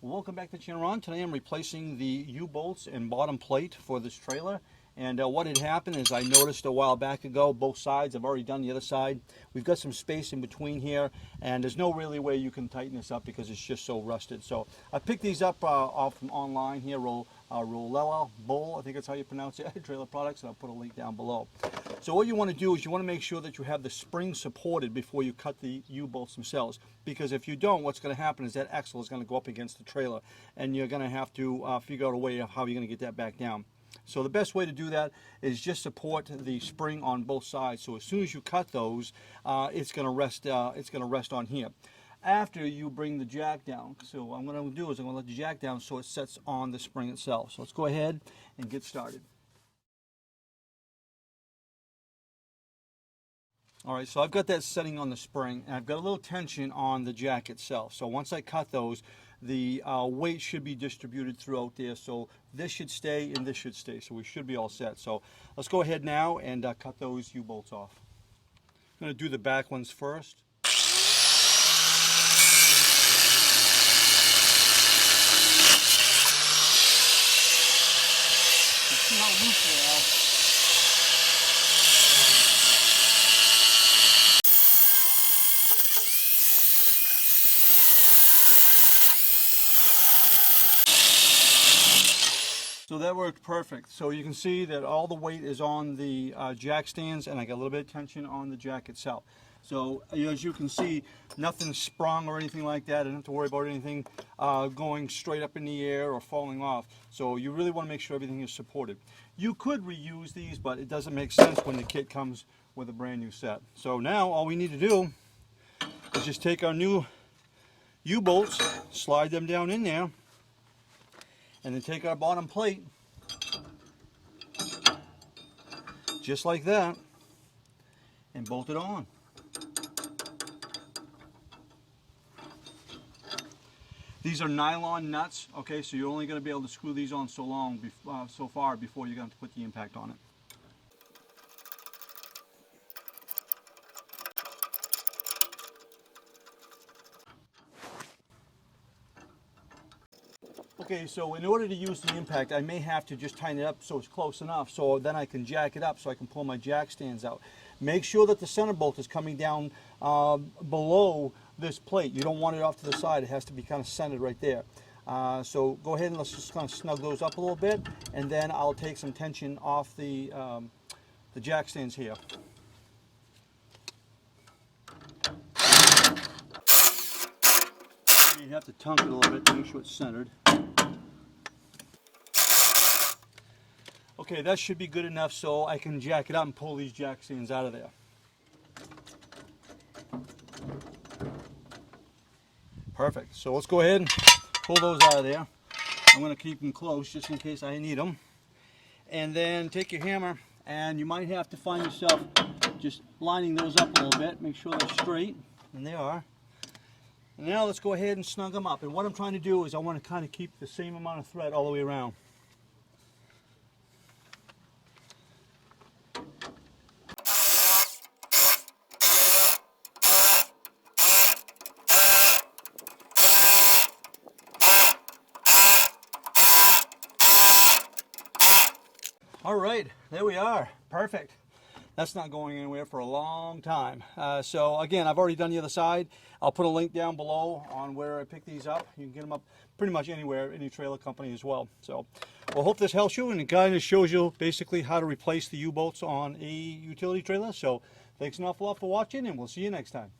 Welcome back to Channel Ron. Today I'm replacing the U-bolts and bottom plate for this trailer. And what had happened is I noticed a while back ago, both sides, I've already done the other side. We've got some space in between here, and there's no really way you can tighten this up because it's just so rusted. So I picked these up off from online here, Rollella Bull, I think that's how you pronounce it, Trailer Products, and I'll put a link down below. So what you want to do is you want to make sure that you have the spring supported before you cut the U-bolts themselves. Because if you don't, what's going to happen is that axle is going to go up against the trailer, and you're going to have to figure out a way of how you're going to get that back down. So the best way to do that is just support the spring on both sides. So as soon as you cut those, it's going to rest. It's going to rest on here. After you bring the jack down, so what I'm going to do is I'm going to let the jack down so it sets on the spring itself. So let's go ahead and get started. All right, so I've got that setting on the spring, and I've got a little tension on the jack itself. So once I cut those, the weight should be distributed throughout there. So this should stay and this should stay. So we should be all set. So let's go ahead now and cut those U-bolts off. I'm going to do the back ones first. You see how loose they are. So that worked perfect. So you can see that all the weight is on the jack stands, and I got a little bit of tension on the jack itself. So as you can see, nothing sprung or anything like that. I don't have to worry about anything going straight up in the air or falling off. So you really want to make sure everything is supported. You could reuse these, but it doesn't make sense when the kit comes with a brand new set. So now all we need to do is just take our new U-bolts, slide them down in there, and then take our bottom plate, just like that, and bolt it on. These are nylon nuts, okay, so you're only going to be able to screw these on so far before you're going to put the impact on it. Okay, so in order to use the impact, I may have to just tighten it up so it's close enough so then I can jack it up so I can pull my jack stands out. Make sure that the center bolt is coming down below this plate. You don't want it off to the side. It has to be kind of centered right there. So go ahead and let's just kind of snug those up a little bit, and then I'll take some tension off the jack stands here. You have to tongue it a little bit to make sure it's centered. Okay, that should be good enough so I can jack it up and pull these jack stands out of there. Perfect. So let's go ahead and pull those out of there. I'm going to keep them close just in case I need them. And then take your hammer, and you might have to find yourself just lining those up a little bit. Make sure they're straight, and they are. And now let's go ahead and snug them up. And what I'm trying to do is I want to kind of keep the same amount of thread all the way around. All right, there we are. Perfect. That's not going anywhere for a long time. So again, I've already done the other side. I'll put a link down below on where I picked these up. You can get them up pretty much anywhere, any trailer company as well. So, well, hope this helps you, and it kind of shows you basically how to replace the U-bolts on a utility trailer. So thanks an awful lot for watching, and we'll see you next time.